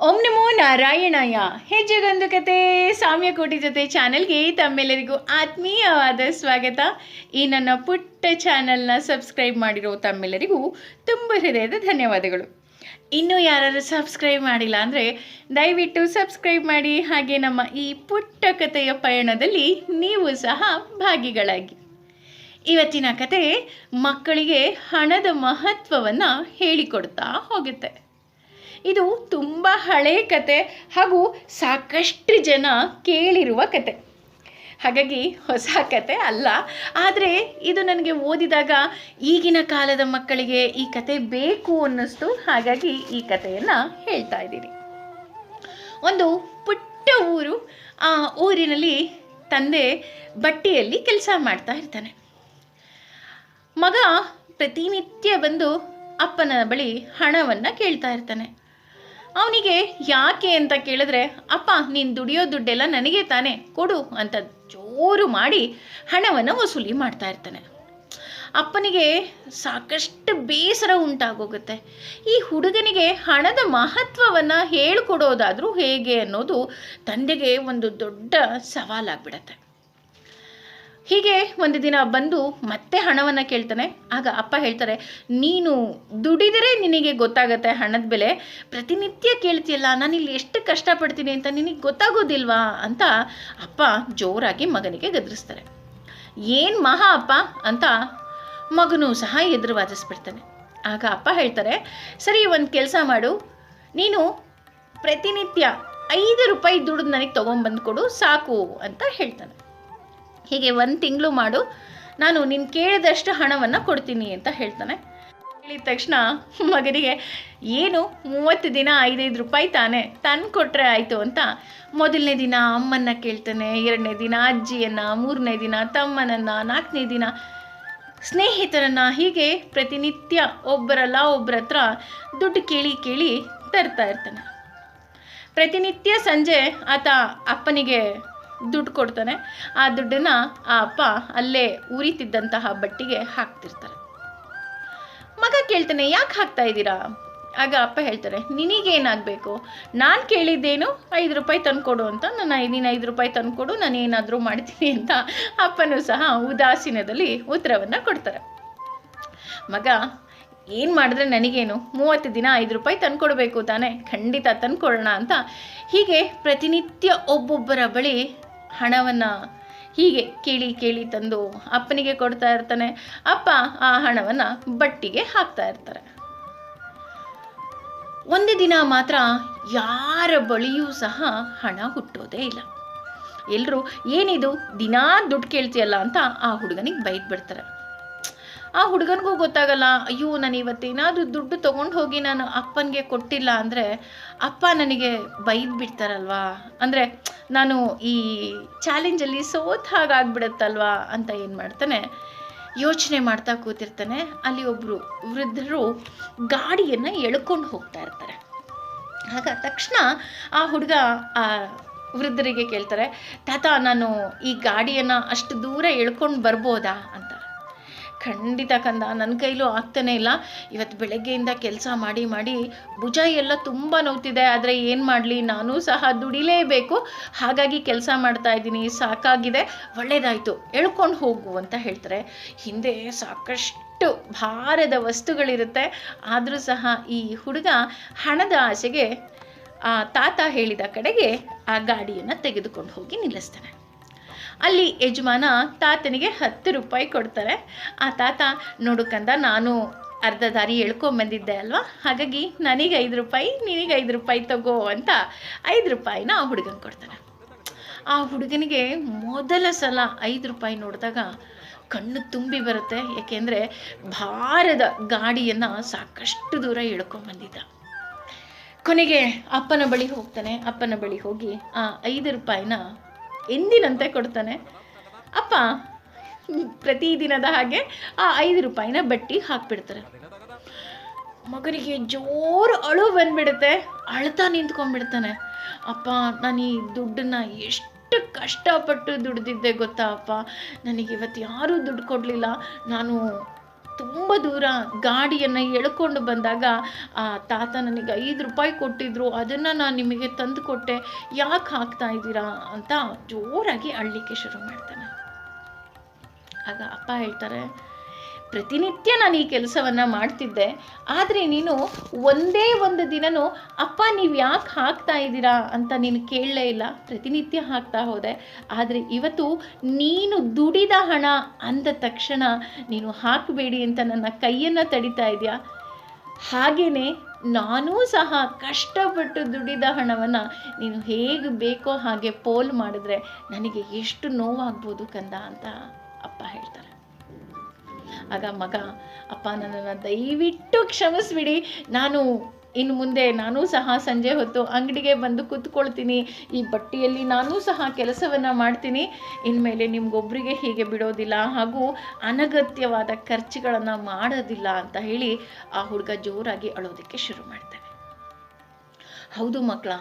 ಓಂ ನಮೋ ನಾರಾಯಣಾಯ. ಹೆಜ್ಜೆಗೊಂದು ಕತೆ ಸಾಮ್ಯಕೋಟಿ ಜೊತೆ ಚಾನೆಲ್ಗೆ ತಮ್ಮೆಲ್ಲರಿಗೂ ಆತ್ಮೀಯವಾದ ಸ್ವಾಗತ. ಈ ನನ್ನ ಪುಟ್ಟ ಚಾನೆಲ್ನ ಸಬ್ಸ್ಕ್ರೈಬ್ ಮಾಡಿರೋ ತಮ್ಮೆಲ್ಲರಿಗೂ ತುಂಬ ಹೃದಯದ ಧನ್ಯವಾದಗಳು. ಇನ್ನೂ ಯಾರು ಸಬ್ಸ್ಕ್ರೈಬ್ ಮಾಡಿಲ್ಲ ಅಂದರೆ ದಯವಿಟ್ಟು ಸಬ್ಸ್ಕ್ರೈಬ್ ಮಾಡಿ. ಹಾಗೆ ನಮ್ಮ ಈ ಪುಟ್ಟ ಕಥೆಯ ಪಯಣದಲ್ಲಿ ನೀವು ಸಹ ಭಾಗಿಗಳಾಗಿ. ಇವತ್ತಿನ ಕತೆ ಮಕ್ಕಳಿಗೆ ಹಣದ ಮಹತ್ವವನ್ನು ಹೇಳಿಕೊಡ್ತಾ ಹೋಗುತ್ತೆ. ಇದು ತುಂಬ ಹಳೆಯ ಕತೆ ಹಾಗೂ ಸಾಕಷ್ಟು ಜನ ಕೇಳಿರುವ ಕತೆ, ಹಾಗಾಗಿ ಹೊಸ ಕತೆ ಅಲ್ಲ. ಆದರೆ ಇದು ನನಗೆ ಓದಿದಾಗ ಈಗಿನ ಕಾಲದ ಮಕ್ಕಳಿಗೆ ಈ ಕತೆ ಬೇಕು ಅನ್ನಿಸ್ತು, ಹಾಗಾಗಿ ಈ ಕಥೆಯನ್ನು ಹೇಳ್ತಾ ಇದ್ದೀನಿ. ಒಂದು ಪುಟ್ಟ ಊರು. ಆ ಊರಿನಲ್ಲಿ ತಂದೆ ಬಟ್ಟೆಯಲ್ಲಿ ಕೆಲಸ ಮಾಡ್ತಾ ಇರ್ತಾನೆ. ಮಗ ಪ್ರತಿನಿತ್ಯ ಬಂದು ಅಪ್ಪನ ಬಳಿ ಹಣವನ್ನು ಕೇಳ್ತಾ ಇರ್ತಾನೆ. ಅವನಿಗೆ ಯಾಕೆ ಅಂತ ಕೇಳಿದ್ರೆ, ಅಪ್ಪ ನೀನು ದುಡಿಯೋ ದುಡ್ಡೆಲ್ಲ ನನಗೆ ತಾನೇ ಕೊಡು ಅಂತ ಜೋರು ಮಾಡಿ ಹಣವನ್ನು ವಸೂಲಿ ಮಾಡ್ತಾ ಇರ್ತಾನೆ. ಅಪ್ಪನಿಗೆ ಸಾಕಷ್ಟು ಬೇಸರ ಉಂಟಾಗೋಗುತ್ತೆ. ಈ ಹುಡುಗನಿಗೆ ಹಣದ ಮಹತ್ವವನ್ನು ಹೇಳಿಕೊಡೋದಾದರೂ ಹೇಗೆ ಅನ್ನೋದು ತಂದೆಗೆ ಒಂದು ದೊಡ್ಡ ಸವಾಲಾಗ್ಬಿಡತ್ತೆ. ಹೀಗೆ ಒಂದು ದಿನ ಬಂದು ಮತ್ತೆ ಹಣವನ್ನು ಕೇಳ್ತಾನೆ. ಆಗ ಅಪ್ಪ ಹೇಳ್ತಾರೆ, ನೀನು ದುಡಿದರೆ ನಿನಗೆ ಗೊತ್ತಾಗತ್ತೆ ಹಣದ ಬೆಲೆ, ಪ್ರತಿನಿತ್ಯ ಕೇಳ್ತೀಯಲ್ಲ, ನಾನಿಲ್ಲಿ ಎಷ್ಟು ಕಷ್ಟಪಡ್ತೀನಿ ಅಂತ ನಿನಗೆ ಗೊತ್ತಾಗೋದಿಲ್ವಾ ಅಂತ ಅಪ್ಪ ಜೋರಾಗಿ ಮಗನಿಗೆ ಗದರಿಸ್ತಾರೆ. ಏನು ಮಹಾ ಅಪ್ಪ ಅಂತ ಮಗನೂ ಸಹ ಎದುರು ವಾದಿಸ್ಬಿಡ್ತಾನೆ. ಆಗ ಅಪ್ಪ ಹೇಳ್ತಾರೆ, ಸರಿ ಒಂದು ಕೆಲಸ ಮಾಡು, ನೀನು ಪ್ರತಿನಿತ್ಯ 5 ರೂಪಾಯಿ ದುಡ್ದು ನನಗೆ ತೊಗೊಂಬಂದು ಕೊಡು ಸಾಕು ಅಂತ ಹೇಳ್ತಾನೆ. ಹೀಗೆ 1 ತಿಂಗಳು ಮಾಡು, ನಾನು ನೀನು ಕೇಳಿದಷ್ಟು ಹಣವನ್ನು ಕೊಡ್ತೀನಿ ಅಂತ ಹೇಳ್ತಾನೆ. ಹೇಳಿದ ತಕ್ಷಣ ಮಗನಿಗೆ ಏನು 30 ದಿನ 5-5 ರೂಪಾಯಿ ತಾನೇ ತಂದು ಕೊಟ್ಟರೆ ಆಯಿತು ಅಂತ ಮೊದಲನೇ ದಿನ ಅಮ್ಮನ್ನ ಕೇಳ್ತಾನೆ, 2ನೇ ದಿನ ಅಜ್ಜಿಯನ್ನು, 3ನೇ ದಿನ ತಮ್ಮನನ್ನು, 4ನೇ ದಿನ ಸ್ನೇಹಿತರನ್ನು. ಹೀಗೆ ಪ್ರತಿನಿತ್ಯ ಒಬ್ಬರಲ್ಲ ಒಬ್ಬರ ಹತ್ರ ದುಡ್ಡು ಕೇಳಿ ತರ್ತಾ ಇರ್ತಾನೆ. ಪ್ರತಿನಿತ್ಯ ಸಂಜೆ ಆತ ಅಪ್ಪನಿಗೆ ದುಡ್ಡು ಕೊಡ್ತಾನೆ. ಆ ದುಡ್ಡನ್ನು ಆ ಅಪ್ಪ ಅಲ್ಲೇ ಉರಿತಿದ್ದಂತಹ ಬಟ್ಟಿಗೆ ಹಾಕ್ತಿರ್ತಾರೆ. ಮಗ ಕೇಳ್ತಾನೆ, ಯಾಕೆ ಹಾಕ್ತಾ ಇದ್ದೀರಾ? ಆಗ ಅಪ್ಪ ಹೇಳ್ತಾರೆ, ನಿನಗೇನಾಗಬೇಕು, ನಾನು ಕೇಳಿದ್ದೇನು 5 ರೂಪಾಯಿ ತಂದುಕೊಡು ಅಂತ, ನೀನು 5 ರೂಪಾಯಿ ತಂದುಕೊಡು, ನಾನು ಏನಾದರೂ ಮಾಡ್ತೀನಿ ಅಂತ ಅಪ್ಪನೂ ಸಹ ಉದಾಸೀನದಲ್ಲಿ ಉತ್ತರವನ್ನು ಕೊಡ್ತಾರೆ. ಮಗ ಏನು ಮಾಡಿದ್ರೆ ನನಗೇನು, 30 ದಿನ 5 ರೂಪಾಯಿ ತಂದುಕೊಡ್ಬೇಕು ತಾನೆ, ಖಂಡಿತ ತಂದುಕೊಡೋಣ ಅಂತ ಹೀಗೆ ಪ್ರತಿನಿತ್ಯ ಒಬ್ಬೊಬ್ಬರ ಬಳಿ ಹಣವನ್ನು ಹೀಗೆ ಕೇಳಿ ತಂದು ಅಪ್ಪನಿಗೆ ಕೊಡ್ತಾ ಇರ್ತಾನೆ. ಅಪ್ಪ ಆ ಹಣವನ್ನು ಬಟ್ಟಿಗೆ ಹಾಕ್ತಾ ಇರ್ತಾರೆ. ಒಂದು ದಿನ ಮಾತ್ರ ಯಾರ ಬಳಿಯೂ ಸಹ ಹಣ ಹುಟ್ಟೋದೇ ಇಲ್ಲ. ಎಲ್ಲರೂ ಏನಿದು ದಿನಾ ದುಡ್ಡು ಕೇಳ್ತೀಯಲ್ಲ ಅಂತ ಆ ಹುಡುಗನಿಗೆ ಬೈದ್ಬಿಡ್ತಾರೆ. ಆ ಹುಡುಗನಿಗೂ ಗೊತ್ತಾಗಲ್ಲ, ಅಯ್ಯೋ ನಾನು ಇವತ್ತೇನಾದರೂ ದುಡ್ಡು ತೊಗೊಂಡು ಹೋಗಿ ನಾನು ಅಪ್ಪನಿಗೆ ಕೊಟ್ಟಿಲ್ಲ ಅಂದರೆ ಅಪ್ಪ ನನಗೆ ಬೈದು ಬಿಡ್ತಾರಲ್ವಾ, ಅಂದರೆ ನಾನು ಈ ಚಾಲೆಂಜಲ್ಲಿ ಸೋತ್ ಹಾಗಾಗ್ಬಿಡುತ್ತಲ್ವಾ ಅಂತ ಏನು ಮಾಡ್ತಾನೆ, ಯೋಚನೆ ಮಾಡ್ತಾ ಕೂತಿರ್ತಾನೆ. ಅಲ್ಲಿ ಒಬ್ಬರು ವೃದ್ಧರು ಗಾಡಿಯನ್ನು ಎಳ್ಕೊಂಡು ಹೋಗ್ತಾ ಇರ್ತಾರೆ. ಆಗ ತಕ್ಷಣ ಆ ಹುಡುಗ ಆ ವೃದ್ಧರಿಗೆ ಕೇಳ್ತಾರೆ, ತಾತ ನಾನು ಈ ಗಾಡಿಯನ್ನು ಅಷ್ಟು ದೂರ ಎಳ್ಕೊಂಡು ಬರ್ಬೋದಾ ಅಂತ. ಖಂಡಿತ ಕಂದ, ನನ್ನ ಕೈಲೂ ಆಗ್ತಾನೆ ಇಲ್ಲ, ಇವತ್ತು ಬೆಳಗ್ಗೆಯಿಂದ ಕೆಲಸ ಮಾಡಿ ಭುಜ ಎಲ್ಲ ತುಂಬ ನೋವ್ತಿದೆ, ಆದರೆ ಏನು ಮಾಡಲಿ, ನಾನೂ ಸಹ ದುಡಿಲೇಬೇಕು, ಹಾಗಾಗಿ ಕೆಲಸ ಮಾಡ್ತಾ ಇದ್ದೀನಿ, ಸಾಕಾಗಿದೆ, ಒಳ್ಳೆಯದಾಯಿತು, ಎಳ್ಕೊಂಡು ಹೋಗು ಅಂತ ಹೇಳ್ತಾರೆ. ಹಿಂದೆ ಸಾಕಷ್ಟು ಭಾರದ ವಸ್ತುಗಳಿರುತ್ತೆ, ಆದರೂ ಸಹ ಈ ಹುಡುಗ ಹಣದ ಆಸೆಗೆ ಆ ತಾತ ಹೇಳಿದ ಕಡೆಗೆ ಆ ಗಾಡಿಯನ್ನು ತೆಗೆದುಕೊಂಡು ಹೋಗಿ ನಿಲ್ಲಿಸ್ತಾನೆ. ಅಲ್ಲಿ ಯಜಮಾನ ತಾತನಿಗೆ 10 ರೂಪಾಯಿ ಕೊಡ್ತಾರೆ. ಆ ತಾತ, ನೋಡು ಕಂದ, ನಾನು ಅರ್ಧ ದಾರಿ ಎಳ್ಕೊಂಬಂದಿದ್ದೆ ಅಲ್ವಾ, ಹಾಗಾಗಿ ನನಗೆ 5 ರೂಪಾಯಿ, ನಿನಗೆ 5 ರೂಪಾಯಿ ತಗೋ ಅಂತ 5 ರೂಪಾಯಿನ ಆ ಹುಡುಗನಿಗೆ ಕೊಡ್ತಾನೆ. ಆ ಹುಡುಗನಿಗೆ ಮೊದಲ ಸಲ 5 ರೂಪಾಯಿ ನೋಡಿದಾಗ ಕಣ್ಣು ತುಂಬಿ ಬರುತ್ತೆ. ಏಕೆಂದರೆ ಭಾರದ ಗಾಡಿಯನ್ನು ಸಾಕಷ್ಟು ದೂರ ಎಳ್ಕೊಂಬಂದಿದ್ದ. ಕೊನೆಗೆ ಅಪ್ಪನ ಬಳಿ ಹೋಗ್ತಾನೆ. ಅಪ್ಪನ ಬಳಿ ಹೋಗಿ ಆ 5 ರೂಪಾಯಿನ ಎಂದಿನಂತೆ ಕೊಡ್ತಾನೆ. ಅಪ್ಪ ಪ್ರತಿದಿನದ ಹಾಗೆ ಆ 5 ರೂಪಾಯಿನ ಬಟ್ಟಿ ಹಾಕ್ಬಿಡ್ತಾರೆ. ಮಗನಿಗೆ ಜೋರು ಅಳು ಬಂದ್ಬಿಡುತ್ತೆ. ಅಳ್ತಾ ನಿಂತ್ಕೊಂಡ್ಬಿಡ್ತಾನೆ. ಅಪ್ಪ, ನಾನು ಈ ದುಡ್ಡನ್ನು ಎಷ್ಟು ಕಷ್ಟಪಟ್ಟು ದುಡ್ದಿದ್ದೆ ಗೊತ್ತಾ ಅಪ್ಪ, ನನಗೆ ಇವತ್ತು ಯಾರೂ ದುಡ್ಡು ಕೊಡಲಿಲ್ಲ, ನಾನು ತುಂಬ ದೂರ ಗಾಡಿಯನ್ನು ಎಳ್ಕೊಂಡು ಬಂದಾಗ ಆ ತಾತ ನನಗೆ 5 ರೂಪಾಯಿ ಕೊಟ್ಟಿದ್ರು, ಅದನ್ನು ನಾನು ನಿಮಗೆ ತಂದು ಕೊಟ್ಟೆ, ಯಾಕೆ ಹಾಕ್ತಾ ಇದ್ದೀರಾ ಅಂತ ಜೋರಾಗಿ ಅಳ್ಲಿಕ್ಕೆ ಶುರು ಮಾಡ್ತಾನೆ. ಆಗ ಅಪ್ಪ ಹೇಳ್ತಾರೆ, ಪ್ರತಿನಿತ್ಯ ನಾನು ಈ ಕೆಲಸವನ್ನು ಮಾಡ್ತಿದ್ದೆ, ಆದರೆ ನೀನು ಒಂದೇ ಒಂದು ದಿನನೂ ಅಪ್ಪ ನೀವು ಯಾಕೆ ಹಾಕ್ತಾ ಇದ್ದೀರಾ ಅಂತ ನೀನು ಕೇಳಲೇ ಇಲ್ಲ. ಪ್ರತಿನಿತ್ಯ ಹಾಕ್ತಾ ಹೋದೆ, ಆದರೆ ಇವತ್ತು ನೀನು ದುಡಿದ ಹಣ ಅಂದ ತಕ್ಷಣ ನೀನು ಹಾಕಬೇಡಿ ಅಂತ ನನ್ನ ಕೈಯನ್ನು ತಡಿತಾ ಇದೆಯಾ. ಹಾಗೆಯೇ ನಾನೂ ಸಹ ಕಷ್ಟಪಟ್ಟು ದುಡಿದ ಹಣವನ್ನು ನೀನು ಹೇಗೆ ಬೇಕೋ ಹಾಗೆ ಪೋಲ್ ಮಾಡಿದ್ರೆ ನನಗೆ ಎಷ್ಟು ನೋವಾಗ್ಬೋದು ಕಂದ ಅಂತ ಅಪ್ಪ ಹೇಳ್ತಾರೆ. ಆಗ ಮಗ, ಅಪ್ಪ ನನ್ನನ್ನು ದಯವಿಟ್ಟು ಕ್ಷಮಿಸ್ಬಿಡಿ, ನಾನು ಇನ್ನು ಮುಂದೆ ನಾನೂ ಸಹ ಸಂಜೆ ಹೊತ್ತು ಅಂಗಡಿಗೆ ಬಂದು ಕೂತ್ಕೊಳ್ತೀನಿ, ಈ ಬಟ್ಟೆಯಲ್ಲಿ ನಾನೂ ಸಹ ಕೆಲಸವನ್ನು ಮಾಡ್ತೀನಿ, ಇನ್ಮೇಲೆ ನಿಮ್ಗೊಬ್ಬರಿಗೆ ಹೀಗೆ ಬಿಡೋದಿಲ್ಲ, ಹಾಗೂ ಅನಗತ್ಯವಾದ ಖರ್ಚುಗಳನ್ನು ಮಾಡೋದಿಲ್ಲ ಅಂತ ಹೇಳಿ ಆ ಹುಡುಗ ಜೋರಾಗಿ ಅಳೋದಕ್ಕೆ ಶುರು ಮಾಡ್ತಾನೆ. ಹೌದು ಮಕ್ಕಳ,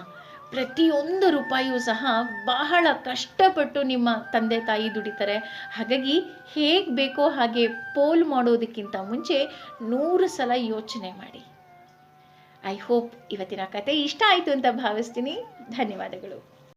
ಪ್ರತಿಯೊಂದು ರೂಪಾಯಿಯೂ ಸಹ ಬಹಳ ಕಷ್ಟಪಟ್ಟು ನಿಮ್ಮ ತಂದೆ ತಾಯಿ ದುಡಿತಾರೆ. ಹಾಗಾಗಿ ಹೇಗೆ ಬೇಕೋ ಹಾಗೆ ಪೋಲ್ ಮಾಡೋದಕ್ಕಿಂತ ಮುಂಚೆ 100 ಸಲ ಯೋಚನೆ ಮಾಡಿ. ಐ ಹೋಪ್ ಇವತ್ತಿನ ಕತೆ ಇಷ್ಟ ಆಯಿತು ಅಂತ ಭಾವಿಸ್ತೀನಿ. ಧನ್ಯವಾದಗಳು.